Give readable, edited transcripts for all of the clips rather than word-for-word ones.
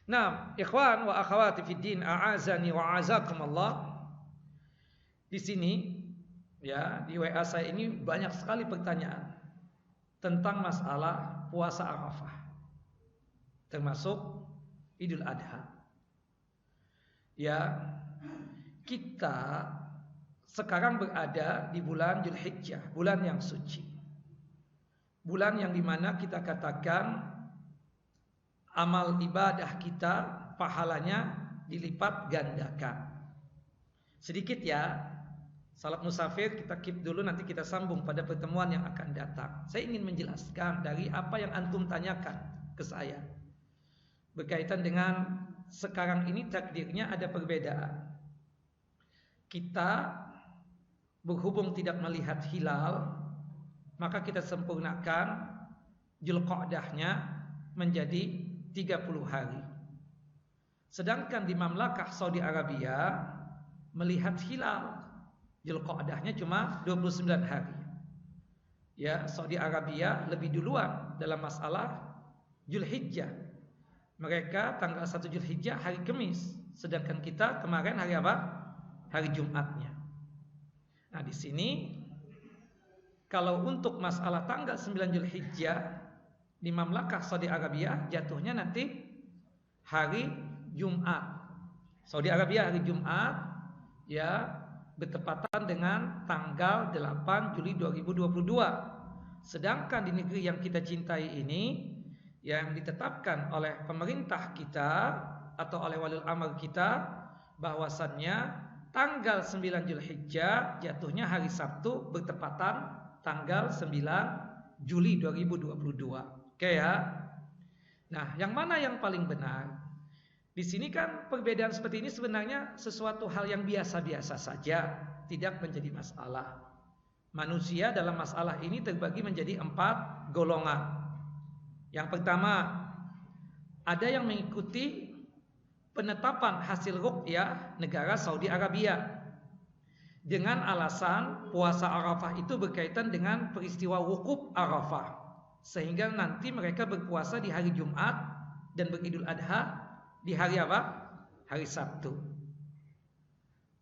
Nah, ikhwan wa akhawati fid din, a'azani wa a'azakumullah. Di sini ya, di WA saya ini banyak sekali pertanyaan tentang masalah puasa Arafah, termasuk Idul Adha. Ya, kita sekarang berada di bulan Dzulhijjah, bulan yang suci. Bulan yang dimana kita katakan amal ibadah kita pahalanya dilipat gandakan. Sedikit ya, salat musafir kita keep dulu, nanti kita sambung pada pertemuan yang akan datang. Saya ingin menjelaskan dari apa yang antum tanyakan ke saya berkaitan dengan sekarang ini takdirnya ada perbedaan. Kita berhubung tidak melihat hilal, maka kita sempurnakan Dzulqa'dahnya menjadi 30 hari. Sedangkan di Mamlakah Saudi Arabia melihat hilal Dzulqa'dahnya cuma 29 hari. Ya, Saudi Arabia lebih duluan dalam masalah Dzulhijjah. Mereka tanggal 1 Dzulhijjah hari Kamis, sedangkan kita kemarin hari apa? Hari Jumatnya. Nah, di sini kalau untuk masalah tanggal 9 Dzulhijjah di Mamlakah Saudi Arabia jatuhnya nanti hari Jumat. Saudi Arabia hari Jumat ya, bertepatan dengan tanggal 8 Juli 2022. Sedangkan di negeri yang kita cintai ini, yang ditetapkan oleh pemerintah kita atau oleh walil amr kita, bahwasannya tanggal 9 Dzulhijjah jatuhnya hari Sabtu bertepatan tanggal 9 Juli 2022. Oke ya. Nah, yang mana yang paling benar? Di sini kan perbedaan seperti ini sebenarnya sesuatu hal yang biasa-biasa saja, tidak menjadi masalah. Manusia dalam masalah ini terbagi menjadi 4 golongan. Yang pertama, ada yang mengikuti penetapan hasil ruqyah negara Saudi Arabia dengan alasan puasa Arafah itu berkaitan dengan peristiwa wukuf Arafah, sehingga nanti mereka berpuasa di hari Jumat dan beridul adha di hari apa? Hari Sabtu.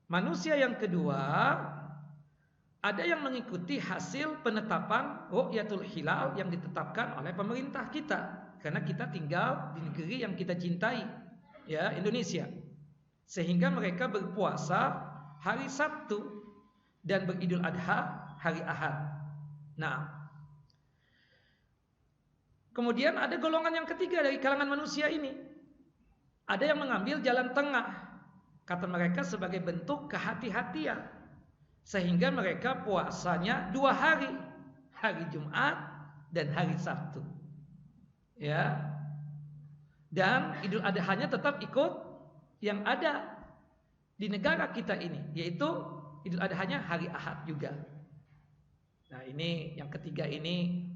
Manusia yang kedua, ada yang mengikuti hasil penetapan ru'yatul hilal yang ditetapkan oleh pemerintah kita, karena kita tinggal di negeri yang kita cintai, ya, Indonesia. Sehingga mereka berpuasa hari Sabtu dan beridul adha hari Ahad. Nah, kemudian ada golongan yang ketiga dari kalangan manusia ini. Ada yang mengambil jalan tengah, kata mereka sebagai bentuk kehati-hatian, sehingga mereka puasanya 2 hari, hari Jumat dan hari Sabtu. Ya. Dan idul adhanya tetap ikut yang ada di negara kita ini, yaitu idul adhanya hari Ahad juga. Nah, ini yang ketiga ini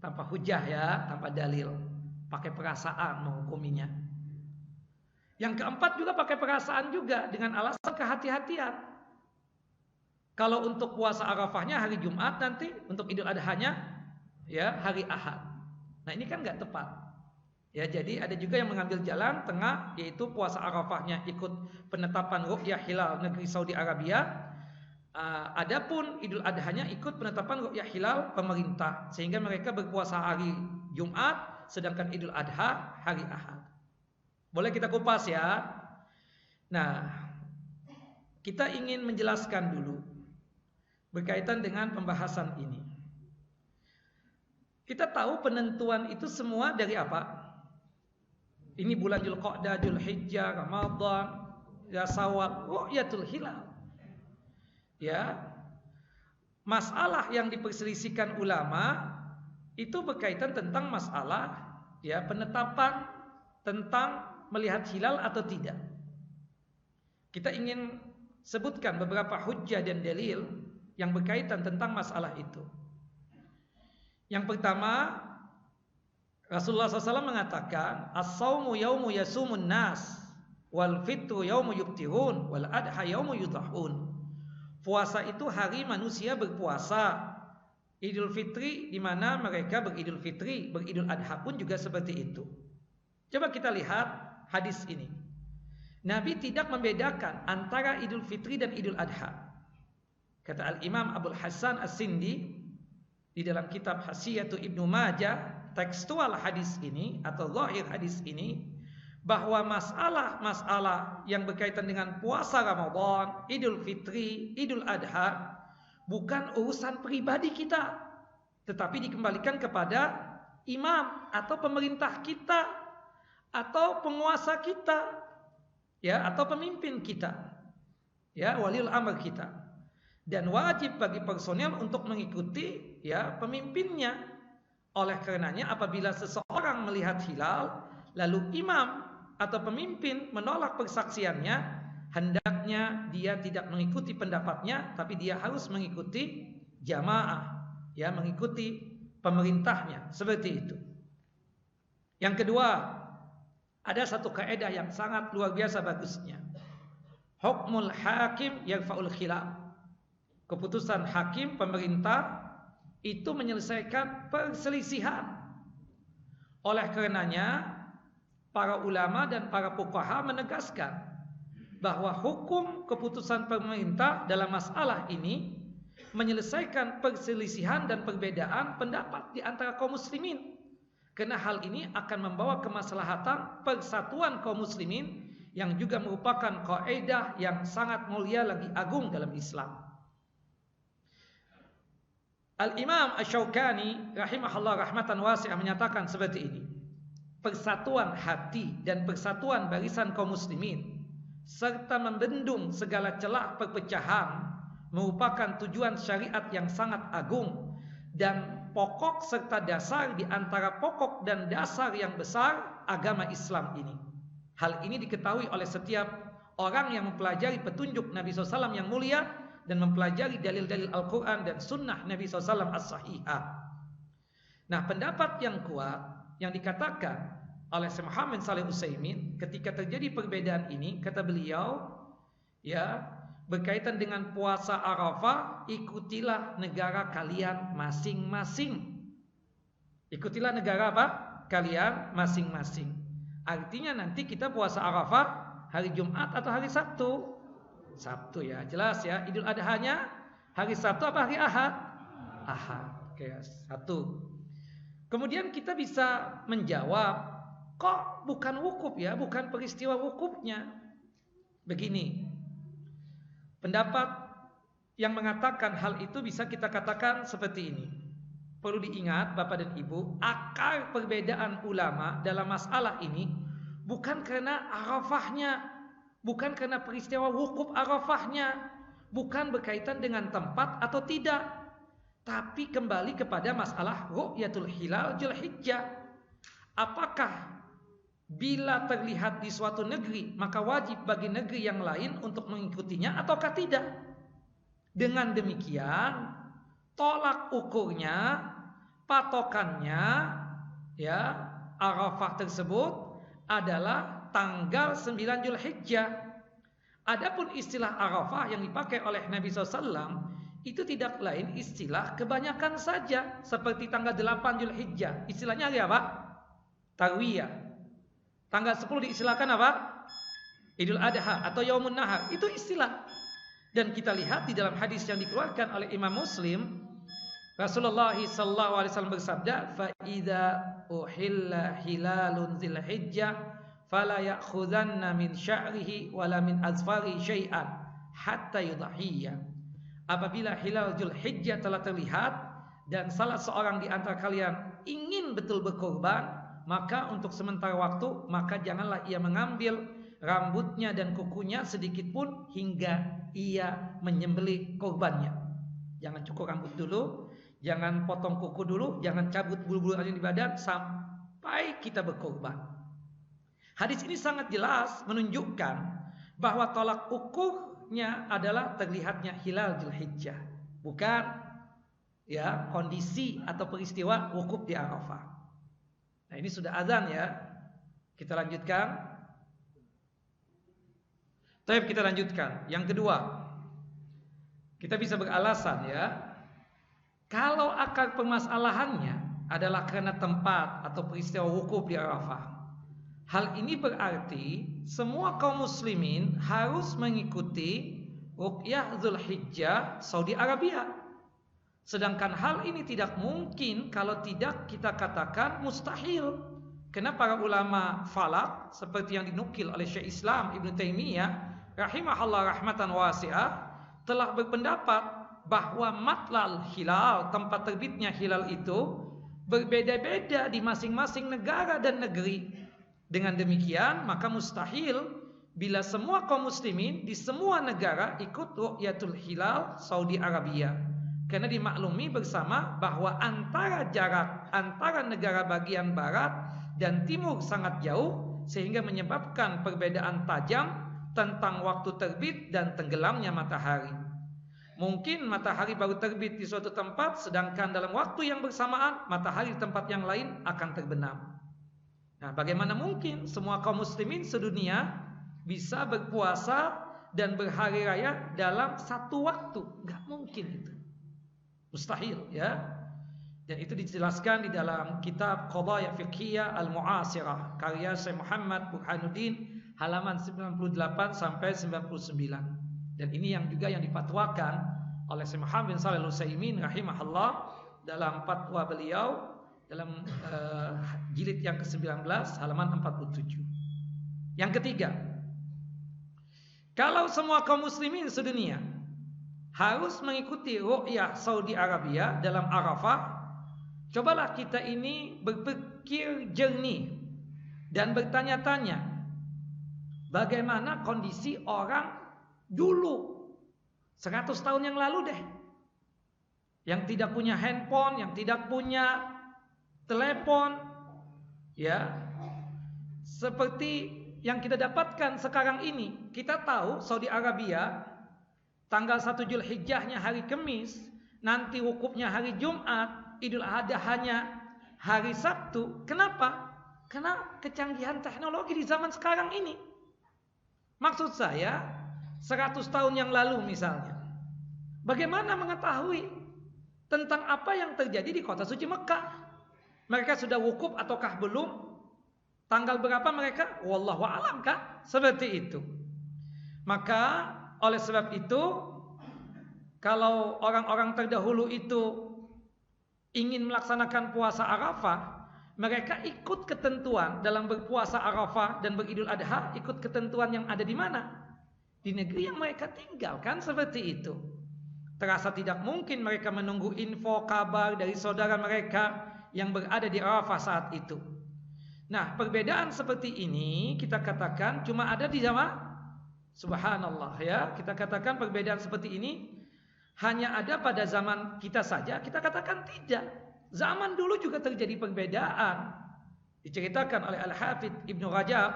tanpa hujah ya, tanpa dalil, pakai perasaan menghukuminya. Yang keempat juga pakai perasaan juga dengan alasan kehati-hatian. Kalau untuk puasa Arafahnya hari Jumat, nanti untuk idul adhanya ya hari Ahad. Nah, ini kan nggak tepat. Ya, jadi ada juga yang mengambil jalan tengah, yaitu puasa Arafahnya ikut penetapan ru'yah hilal negeri Saudi Arabia. Adapun idul adhanya ikut penetapan ru'yah hilal pemerintah, sehingga mereka berpuasa hari Jumat, sedangkan idul adha hari Ahad. Boleh kita kupas ya. Nah, kita ingin menjelaskan dulu berkaitan dengan pembahasan ini. Kita tahu penentuan itu semua dari apa? Ini bulan Dzulqa'dah, Dzulhijjah, Ramadan, ya Syawal, ru'yatul hilal. Ya. Masalah yang diperselisihkan ulama itu berkaitan tentang masalah ya penetapan tentang melihat hilal atau tidak. Kita ingin sebutkan beberapa hujjah dan dalil yang berkaitan tentang masalah itu. Yang pertama, Rasulullah SAW mengatakan, as-sawmu yaumu yasumun nas, wal fitru yaumu yubtirun, wal adha yaumu yudhahun. Puasa itu hari manusia berpuasa. Idul Fitri di mana mereka beridul fitri, beridul adha pun juga seperti itu. Coba kita lihat hadis ini. Nabi tidak membedakan antara Idul Fitri dan Idul Adha. Kata Al-Imam Abdul Hasan As-Sindi di dalam kitab Hasiyatu Ibnu Majah, tekstual hadis ini atau zahir hadis ini, bahwa masalah-masalah yang berkaitan dengan puasa Ramadan, Idul Fitri, Idul Adha bukan urusan pribadi kita, tetapi dikembalikan kepada imam atau pemerintah kita atau penguasa kita, ya, atau pemimpin kita, ya, waliul amr kita, dan wajib bagi personel untuk mengikuti, ya, pemimpinnya. Oleh karenanya apabila seseorang melihat hilal lalu imam atau pemimpin menolak persaksiannya, hendaknya dia tidak mengikuti pendapatnya, tapi dia harus mengikuti jamaah, ya, mengikuti pemerintahnya, seperti itu. Yang kedua, ada satu kaidah yang sangat luar biasa bagusnya. Hukmul hakim yarfa'ul khilaf. Keputusan hakim, pemerintah, itu menyelesaikan perselisihan. Oleh karenanya para ulama dan para fuqaha menegaskan bahwa hukum keputusan pemerintah dalam masalah ini menyelesaikan perselisihan dan perbedaan pendapat di antara kaum muslimin. Karena hal ini akan membawa kemaslahatan persatuan kaum muslimin yang juga merupakan kaidah yang sangat mulia lagi agung dalam Islam. Al-Imam Asy-Syaukani rahimahullah rahmatan wasi'ah menyatakan seperti ini. Persatuan hati dan persatuan barisan kaum muslimin serta membendung segala celah perpecahan merupakan tujuan syariat yang sangat agung dan pokok serta dasar di antara pokok dan dasar yang besar agama Islam ini. Hal ini diketahui oleh setiap orang yang mempelajari petunjuk Nabi SAW yang mulia dan mempelajari dalil-dalil Al-Quran dan sunnah Nabi SAW as-sahihah. Nah, pendapat yang kuat yang dikatakan oleh Syekh Muhammad Shalih Utsaimin ketika terjadi perbedaan ini, kata beliau, ya, berkaitan dengan puasa Arafah, ikutilah negara kalian masing-masing. Ikutilah negara apa? Kalian masing-masing. Artinya nanti kita puasa Arafah hari Jumat atau hari Sabtu? Sabtu, ya, jelas ya. Idul Adhanya hari Sabtu apa hari Ahad? Ahad. Oke, satu. Kemudian kita bisa menjawab, kok bukan wukuf, ya, bukan peristiwa wukufnya. Begini, pendapat yang mengatakan hal itu bisa kita katakan seperti ini. Perlu diingat Bapak dan Ibu, akar perbedaan ulama dalam masalah ini bukan karena Arafahnya, bukan karena peristiwa wukuf Arafahnya, bukan berkaitan dengan tempat atau tidak, tapi kembali kepada masalah ru'yatul hilal Dzulhijjah. Apakah bila terlihat di suatu negeri maka wajib bagi negeri yang lain untuk mengikutinya ataukah tidak? Dengan demikian tolak ukurnya, patokannya, ya, Arafah tersebut adalah tanggal 9 Dzulhijjah. Adapun istilah Arafah yang dipakai oleh Nabi SAW itu tidak lain istilah kebanyakan saja, seperti tanggal 8 Dzulhijjah. Istilahnya hari apa? Tarwiyah. Tanggal 10 diistilahkan apa? Idul Adha atau Yaumun Nahar. Itu istilah. Dan kita lihat di dalam hadis yang dikeluarkan oleh Imam Muslim, Rasulullah SAW bersabda, "Fa idza uhilla hilalun Dzulhijjah fala ya'khudhanna min sya'rihi wala min azfari syai'an hatta yudhiyya." Apabila hilal Dzulhijjah telah terlihat dan salah seorang di antara kalian ingin betul berkorban, maka untuk sementara waktu maka janganlah ia mengambil rambutnya dan kukunya sedikit pun hingga ia menyembelih korbannya. Jangan cukur rambut dulu, jangan potong kuku dulu, jangan cabut bulu-bulu yang di badan sampai kita berkorban. Hadis ini sangat jelas menunjukkan bahwa tolak ukurnya adalah terlihatnya hilal Dzulhijjah, bukan, ya, kondisi atau peristiwa wukuf di Arafah. Nah, ini sudah azan, ya. Kita lanjutkan. Baik, kita lanjutkan. Yang kedua, kita bisa beralasan, ya, kalau akar permasalahannya adalah karena tempat atau peristiwa wukuf di Arafah, Hal ini berarti semua kaum muslimin harus mengikuti ruqyah Dzulhijjah Saudi Arabia. Sedangkan hal ini tidak mungkin kalau tidak kita katakan mustahil. Karena para ulama falak seperti yang dinukil oleh Syekh Islam Ibn Taimiyah rahimahullah rahmatan wasi'ah telah berpendapat bahwa matlal hilal, tempat terbitnya hilal itu berbeda-beda di masing-masing negara dan negeri. Dengan demikian maka mustahil bila semua kaum muslimin di semua negara ikut ru'yatul hilal Saudi Arabia. Karena dimaklumi bersama bahwa antara jarak antara negara bagian barat dan timur sangat jauh sehingga menyebabkan perbedaan tajam tentang waktu terbit dan tenggelamnya matahari. Mungkin matahari baru terbit di suatu tempat sedangkan dalam waktu yang bersamaan matahari di tempat yang lain akan terbenam. Nah, bagaimana mungkin semua kaum muslimin sedunia bisa berpuasa dan berhari raya dalam satu waktu? Gak mungkin itu. Mustahil, ya. Dan itu dijelaskan di dalam kitab Qadaya Fiqhiyah Al-Mu'asirah karya Syekh Muhammad Burhanuddin halaman 98 sampai 99. Dan ini yang juga yang dipatwakan oleh Syekh Muhammad bin Shalih Al-Utsaimin rahimahullah dalam fatwa beliau dalam jilid yang ke-19 halaman 47. Yang ketiga, kalau semua kaum muslimin sedunia harus mengikuti ru'yah Saudi Arabia dalam Arafah, cobalah kita ini berpikir jernih dan bertanya-tanya bagaimana kondisi orang dulu 100 tahun yang lalu deh, yang tidak punya handphone, yang tidak punya telepon, ya, seperti yang kita dapatkan sekarang ini. Kita tahu Saudi Arabia tanggal 1 Dzulhijjahnya hari Kamis, nanti wukufnya hari Jumat, Idul Adha hanya hari Sabtu. Kenapa? Karena kecanggihan teknologi di zaman sekarang ini. Maksud saya 100 tahun yang lalu misalnya, bagaimana mengetahui tentang apa yang terjadi di kota suci Mekah? Mereka sudah wukuf ataukah belum? Tanggal berapa mereka? Wallahu a'lam kan? Seperti itu. Maka oleh sebab itu, kalau orang-orang terdahulu itu ingin melaksanakan puasa Arafah, mereka ikut ketentuan dalam berpuasa Arafah dan beridul Adha, ikut ketentuan yang ada di mana? Di negeri yang mereka tinggalkan, seperti itu. Terasa tidak mungkin mereka menunggu info kabar dari saudara mereka yang berada di Arafah saat itu. Nah, perbedaan seperti ini kita katakan cuma ada di zaman, subhanallah ya, kita katakan perbedaan seperti ini hanya ada pada zaman kita saja. Kita katakan tidak. Zaman dulu juga terjadi perbedaan. Diceritakan oleh Al-Hafidz Ibnu Rajab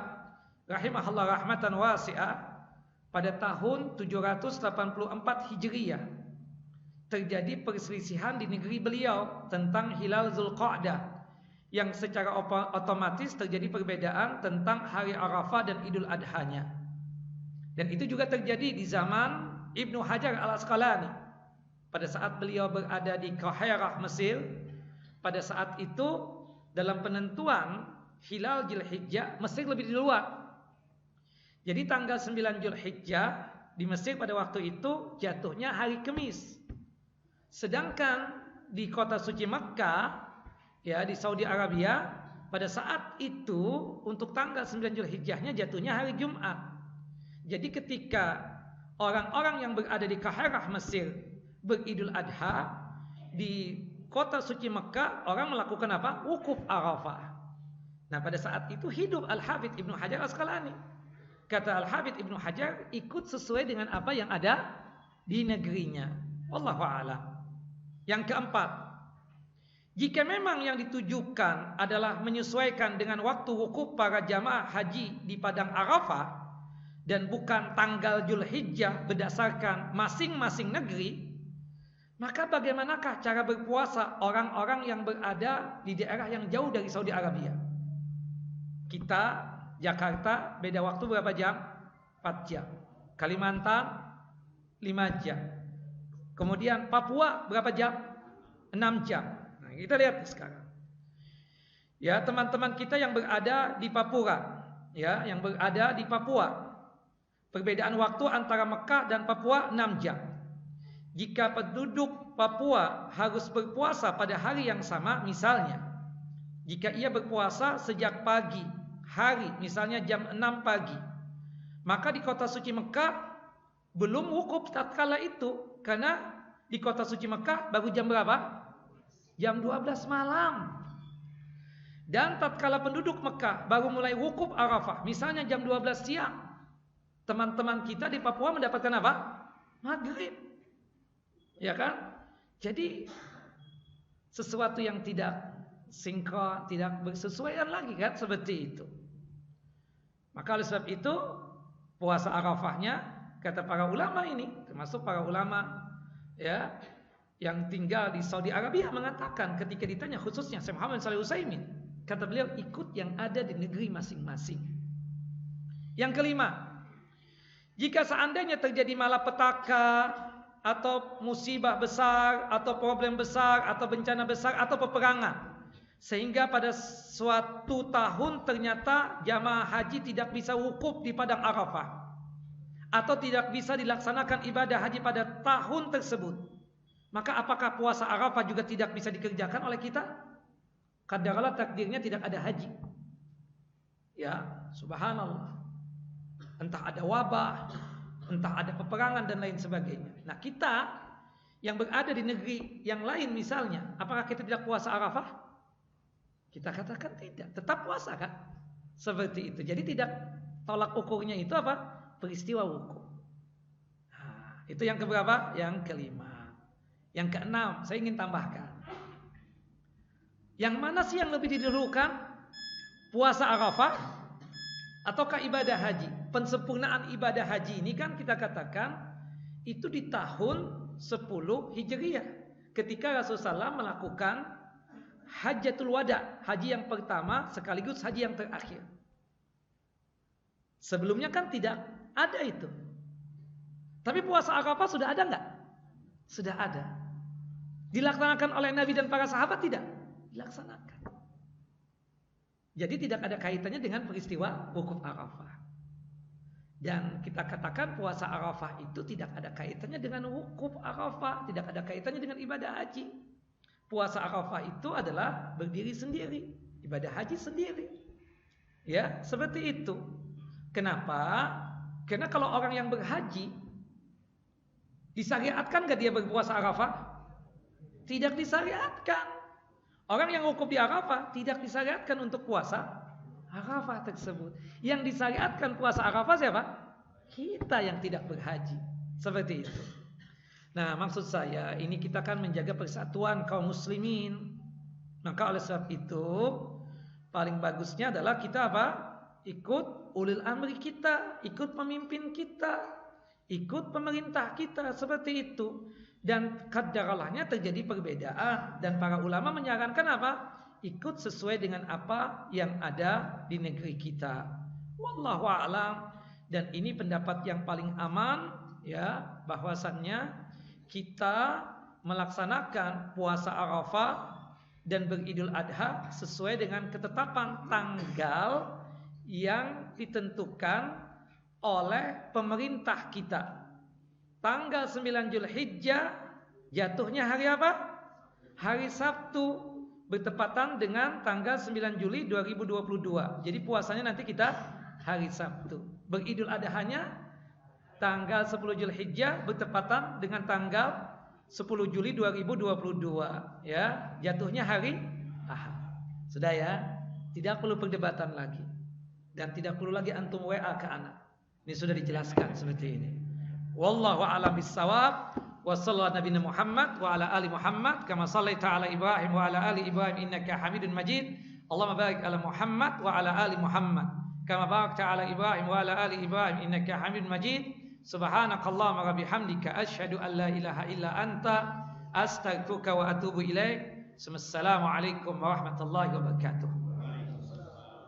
rahimahullah rahmatan wasi'ah pada tahun 784 Hijriyah. Terjadi perselisihan di negeri beliau tentang hilal Dzulqa'dah, yang secara otomatis terjadi perbedaan tentang hari Arafah dan Idul Adhanya. Dan itu juga terjadi di zaman Ibnu Hajar Al-Asqalani pada saat beliau berada di Qaahirah, Mesir. Pada saat itu dalam penentuan hilal Dzulhijjah Mesir lebih duluan. Jadi tanggal 9 Dzulhijjah di Mesir pada waktu itu jatuhnya hari Kamis. Sedangkan di kota suci Makkah, ya, di Saudi Arabia, pada saat itu untuk tanggal 9 Dzulhijjahnya jatuhnya hari Jumat. Jadi ketika orang-orang yang berada di Qaahirah, Mesir beridul Adha, di kota suci Makkah orang melakukan apa? Wukuf Arafah. Nah, pada saat itu hidup Al-Hafidz Ibnu Hajar Asqalani. Kata Al-Hafidz Ibnu Hajar, ikut sesuai dengan apa yang ada di negerinya. Wallahu a'lam. Yang keempat, jika memang yang ditujukan adalah menyesuaikan dengan waktu wukuf para jamaah haji di padang Arafah dan bukan tanggal Dzulhijjah berdasarkan masing-masing negeri, maka bagaimanakah cara berpuasa orang-orang yang berada di daerah yang jauh dari Saudi Arabia? Kita, Jakarta, beda waktu berapa jam? 4 jam. Kalimantan 5 jam. Kemudian Papua berapa jam? 6 jam. Nah, kita lihat sekarang. Ya, teman-teman kita yang berada di Papua, ya, yang berada di Papua. Perbedaan waktu antara Mekah dan Papua 6 jam. Jika penduduk Papua harus berpuasa pada hari yang sama, misalnya jika ia berpuasa sejak pagi hari, misalnya jam 6 pagi, maka di kota suci Mekah belum wukuf tatkala itu, karena di kota suci Mekah baru jam berapa? Jam 12 malam. Dan tatkala penduduk Mekah baru mulai wukuf Arafah, misalnya jam 12 siang, teman-teman kita di Papua mendapatkan apa? Maghrib. Ya kan? Jadi sesuatu yang tidak sinkron, tidak bersesuaian lagi kan, seperti itu. Maka oleh sebab itu puasa Arafahnya, kata para ulama ini, termasuk para ulama ya yang tinggal di Saudi Arabia, mengatakan ketika ditanya khususnya Syekh Muhammad Shalih Utsaimin, kata beliau, ikut yang ada di negeri masing-masing. Yang kelima, jika seandainya terjadi malapetaka atau musibah besar atau problem besar atau bencana besar atau peperangan, sehingga pada suatu tahun ternyata jamaah haji tidak bisa wukuf di padang Arafah, atau tidak bisa dilaksanakan ibadah haji pada tahun tersebut, maka apakah puasa Arafah juga tidak bisa dikerjakan oleh kita? Katakanlah takdirnya tidak ada haji, ya subhanallah, entah ada wabah, entah ada peperangan dan lain sebagainya. Nah, kita yang berada di negeri yang lain misalnya, apakah kita tidak puasa Arafah? Kita katakan tidak, tetap puasa kan? Seperti itu. Jadi tidak, tolak ukurnya itu apa? Peristiwa wukuf. Nah, itu yang keberapa? Yang kelima. Yang keenam, saya ingin tambahkan. Yang mana sih yang lebih didahulukan? Puasa Arafah ataukah ibadah haji? Pensempurnaan ibadah haji ini kan kita katakan itu di tahun 10 Hijriah, ketika Rasulullah SAW melakukan Hajjatul Wada, haji yang pertama sekaligus haji yang terakhir. Sebelumnya kan tidak ada itu. Tapi puasa Arafah sudah ada enggak? Sudah ada. Dilaksanakan oleh Nabi dan para sahabat tidak? Dilaksanakan. Jadi tidak ada kaitannya dengan peristiwa wukuf Arafah. Dan kita katakan puasa Arafah itu tidak ada kaitannya dengan wukuf Arafah, tidak ada kaitannya dengan ibadah haji. Puasa Arafah itu adalah berdiri sendiri, ibadah haji sendiri. Ya, seperti itu. Kenapa? Karena kalau orang yang berhaji disyariatkan enggak dia berpuasa Arafah? Tidak disyariatkan. Orang yang wukuf di Arafah tidak disyariatkan untuk puasa Arafah tersebut. Yang disyariatkan puasa Arafah siapa? Kita yang tidak berhaji. Seperti itu. Nah, maksud saya ini kita kan menjaga persatuan kaum muslimin. Maka oleh sebab itu paling bagusnya adalah kita apa? Ikut ulil amri kita, ikut pemimpin kita, ikut pemerintah kita, seperti itu. Dan qadarallahnya terjadi perbedaan, dan para ulama menyarankan apa? Ikut sesuai dengan apa yang ada di negeri kita. Wallahu a'lam. Dan ini pendapat yang paling aman, ya, bahwasannya kita melaksanakan puasa Arafah dan beridul adha sesuai dengan ketetapan tanggal yang ditentukan oleh pemerintah kita. Tanggal 9 Zulhijjah jatuhnya hari apa? Hari Sabtu, bertepatan dengan tanggal 9 Juli 2022. Jadi puasanya nanti kita hari Sabtu. Beridul adhanya tanggal 10 Zulhijjah bertepatan dengan tanggal 10 Juli 2022, ya, jatuhnya hari Ahad. Sudah ya, tidak perlu perdebatan lagi. Dan tidak perlu lagi antum WA ke anak. Ini sudah dijelaskan seperti ini. Wallahu a'lam bissawab. Wa sallallahu nabiyana Muhammad wa ala ali Muhammad kama shallaita ala Ibrahim wa ala ali Ibrahim innaka Hamidun Majid. Allahumma barik ala Muhammad wa ala ali Muhammad kama barakta ala Ibrahim wa ala ali Ibrahim innaka Hamidun Majid. Subhanakallahumma wa bihamdika asyhadu an la ilaha illa anta astaghfiruka wa atubu ilaik. Assalamualaikum warahmatullahi wabarakatuh.